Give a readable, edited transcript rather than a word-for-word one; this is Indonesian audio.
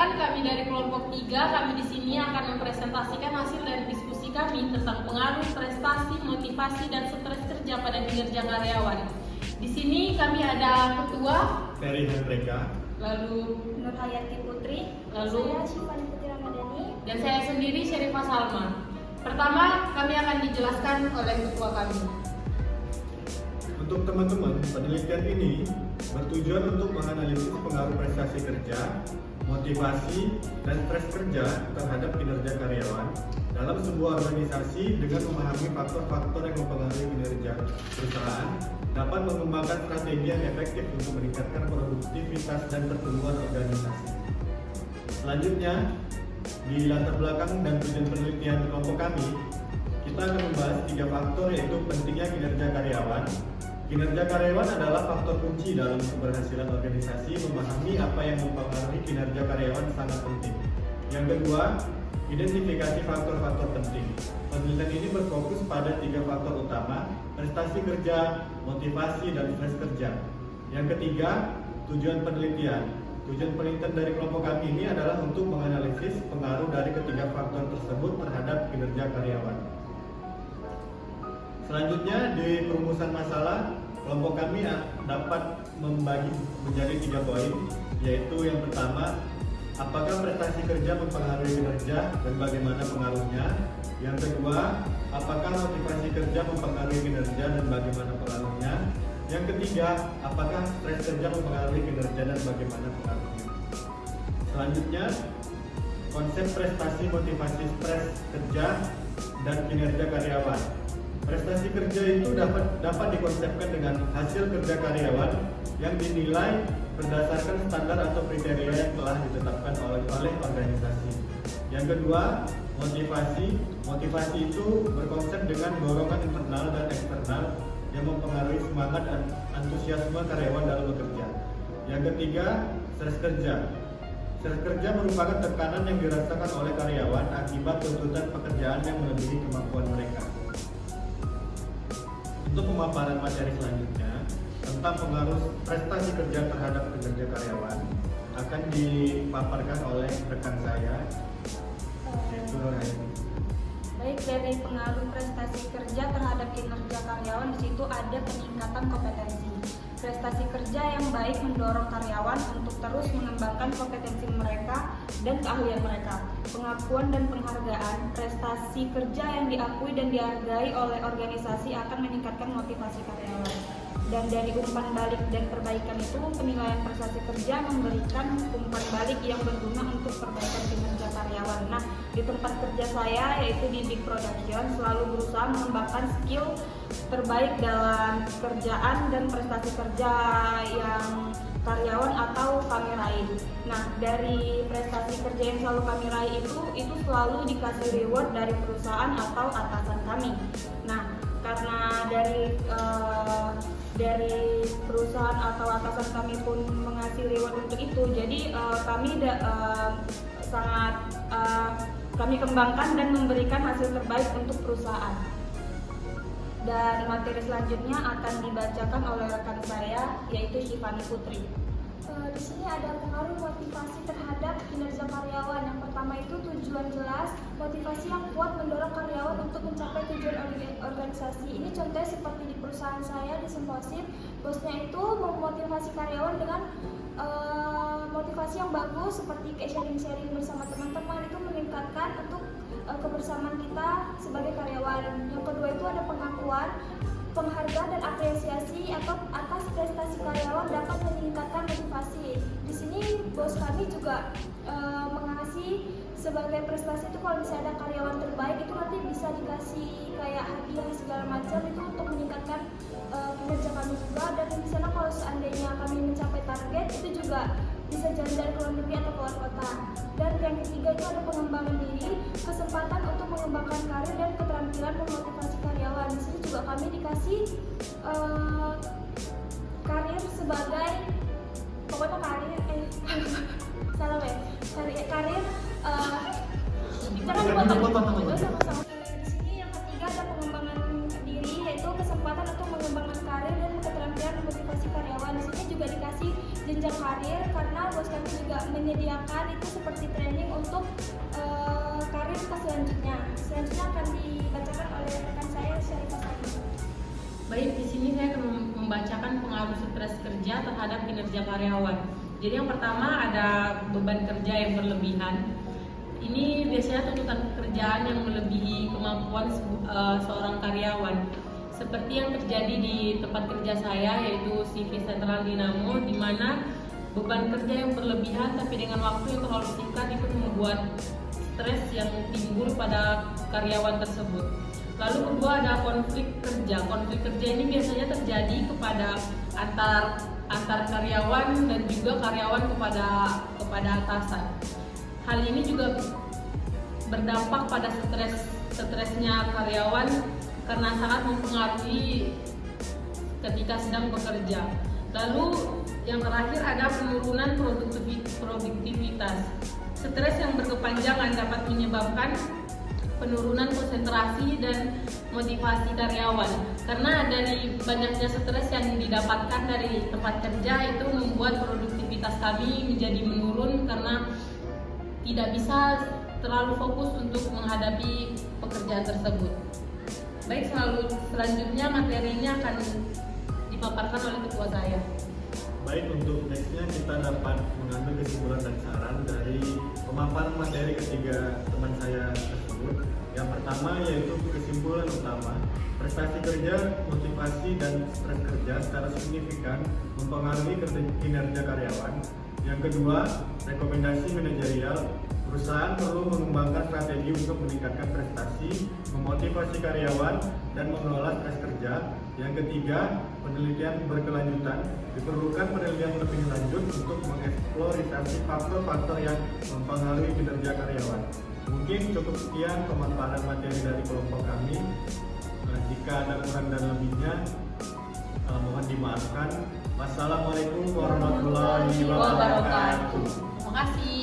Perkenalkan, kami dari kelompok 3, kami di sini akan mempresentasikan hasil dari diskusi kami tentang pengaruh, prestasi, motivasi, dan stres kerja pada kinerja karyawan. Di sini kami ada ketua Ferry Hendrika, lalu Nurhayati Putri, lalu saya Syifani Putri Ramadhani, dan saya sendiri Syarifah Salma. Pertama, kami akan dijelaskan oleh ketua kami. untuk teman-teman, penelitian ini bertujuan untuk menganalisis pengaruh prestasi kerja, motivasi, dan stres kerja terhadap kinerja karyawan dalam sebuah organisasi dengan memahami faktor-faktor yang mempengaruhi kinerja perusahaan, dapat mengembangkan strategi yang efektif untuk meningkatkan produktivitas dan pertumbuhan organisasi. Selanjutnya, di latar belakang dan tujuan penelitian kelompok kami, kita akan membahas 3 faktor, yaitu pentingnya kinerja karyawan. Kinerja karyawan adalah faktor kunci dalam keberhasilan organisasi. Memahami apa yang mempengaruhi kinerja karyawan sangat penting. Yang kedua, identifikasi faktor-faktor penting. Penelitian ini berfokus pada 3 faktor utama: prestasi kerja, motivasi, dan stres kerja. Yang ketiga, tujuan penelitian. Tujuan penelitian dari kelompok kami ini adalah untuk menganalisis pengaruh dari ketiga faktor tersebut terhadap kinerja karyawan. Selanjutnya, di perumusan masalah, kelompok kami dapat membagi menjadi 3 poin, yaitu yang pertama, apakah prestasi kerja mempengaruhi kinerja dan bagaimana pengaruhnya. Yang kedua, apakah motivasi kerja mempengaruhi kinerja dan bagaimana pengaruhnya. Yang ketiga, apakah stres kerja mempengaruhi kinerja dan bagaimana pengaruhnya. Selanjutnya, konsep prestasi, motivasi, stres kerja, dan kinerja karyawan. Prestasi kerja itu dapat dikonsepkan dengan hasil kerja karyawan yang dinilai berdasarkan standar atau kriteria yang telah ditetapkan oleh organisasi. Yang kedua, motivasi. Motivasi itu berkonsep dengan dorongan internal dan eksternal yang mempengaruhi semangat dan antusiasme karyawan dalam bekerja. Yang ketiga, stres kerja. Stres kerja merupakan tekanan yang dirasakan oleh karyawan akibat tuntutan pekerjaan yang melebihi kemampuan mereka. Untuk pemaparan materi selanjutnya tentang pengaruh prestasi kerja terhadap kinerja karyawan akan dipaparkan oleh rekan saya, yaitu Nurhayati. Baik, dari pengaruh prestasi kerja terhadap kinerja karyawan, di situ ada peningkatan kompetensi. Prestasi kerja yang baik mendorong karyawan untuk terus mengembangkan kompetensi mereka dan keahlian mereka. Pengakuan dan penghargaan, prestasi kerja yang diakui dan dihargai oleh organisasi akan meningkatkan motivasi karyawan. Dan dari umpan balik dan perbaikan itu, penilaian prestasi kerja memberikan umpan balik yang berguna untuk perbaikan kinerja karyawan. Nah, di tempat kerja saya, yaitu di Big Production, selalu berusaha mengembangkan skill terbaik dalam kerjaan dan prestasi kerja yang karyawan atau kami raih. Nah, dari prestasi kerja yang selalu kami raih itu selalu dikasih reward dari perusahaan atau atasan kami. Nah, karena dari perusahaan atau atasan kami pun mengasih reward untuk itu, jadi kami kembangkan dan memberikan hasil terbaik untuk perusahaan. Dan materi selanjutnya akan dibacakan oleh rekan saya, yaitu Syifani Putri. Di sini ada pengaruh motivasi terhadap kinerja karyawan. Yang pertama itu tujuan jelas, motivasi yang kuat mendorong karyawan untuk mencapai tujuan organisasi. Ini contohnya seperti di perusahaan saya di Semposit, bosnya itu memotivasi karyawan dengan motivasi yang bagus seperti kayak sharing-sharing bersama teman-teman, itu meningkatkan untuk kebersamaan kita sebagai karyawan. Yang kedua itu ada pengakuan, penghargaan dan apresiasi atau atas prestasi karyawan dapat meningkatkan motivasi. Di sini bos kami juga mengasih sebagai prestasi itu, kalau misalnya ada karyawan terbaik itu nanti bisa dikasih kayak hadiah segala macam, itu untuk meningkatkan kinerja kami juga. Dan di sana kalau seandainya kami mencapai target itu juga bisa jalan-jalan ke luar negeri atau keluar kota. Dan yang ketiga itu ada pengembangan diri, kesempatan untuk mengembangkan karir dan keterampilan memotivasi karyawan. Di sini juga kami dikasih karir sebagai pokoknya karir salah ya karir jangan dipotong itu sama-sama. Di sini yang ketiga ada pengembangan diri, yaitu kesempatan untuk mengembangkan karir dan keterampilan motivasi karyawan. Di sini juga dikasih jenjang karir, karena bos kami juga menyediakan itu seperti training untuk karir ke selanjutnya. Selanjutnya akan dibacakan oleh rekan saya Syarifah Sari. Baik, di sini saya akan membacakan pengaruh stres kerja terhadap kinerja karyawan. Jadi yang pertama ada beban kerja yang berlebihan. Ini biasanya tuntutan pekerjaan yang melebihi kemampuan seorang karyawan. Seperti yang terjadi di tempat kerja saya, yaitu CV Sentral Dinamo, di mana beban kerja yang berlebihan tapi dengan waktu yang terlalu singkat itu membuat stres yang timbul pada karyawan tersebut. Lalu kedua ada konflik kerja. Konflik kerja ini biasanya terjadi kepada antar karyawan dan juga karyawan kepada atasan. Hal ini juga berdampak pada stresnya karyawan karena sangat mempengaruhi ketika sedang bekerja. Lalu yang terakhir ada penurunan produktivitas. Stres yang berkepanjangan dapat menyebabkan penurunan konsentrasi dan motivasi karyawan. Karena dari banyaknya stres yang didapatkan dari tempat kerja itu membuat produktivitas kami menjadi menurun karena tidak bisa terlalu fokus untuk menghadapi pekerjaan tersebut. Baik, selanjutnya materinya akan dipaparkan oleh ketua saya. Baik, untuk nextnya kita dapat mengambil kesimpulan dan saran dari pemaparan materi ketiga teman saya tersebut. Yang pertama yaitu kesimpulan utama, prestasi kerja, motivasi, dan stres kerja secara signifikan mempengaruhi kinerja karyawan. Yang kedua, rekomendasi manajerial, perusahaan perlu mengembangkan strategi untuk meningkatkan prestasi, memotivasi karyawan, dan mengelola stres kerja. Yang ketiga, penelitian berkelanjutan, diperlukan penelitian lebih lanjut untuk mengeksplorasi faktor-faktor yang mempengaruhi kinerja karyawan. Mungkin cukup sekian pemaparan materi dari kelompok kami. Jika ada kurang dan lebihnya, mohon dimaafkan. Wassalamualaikum warahmatullahi wabarakatuh. Terima kasih.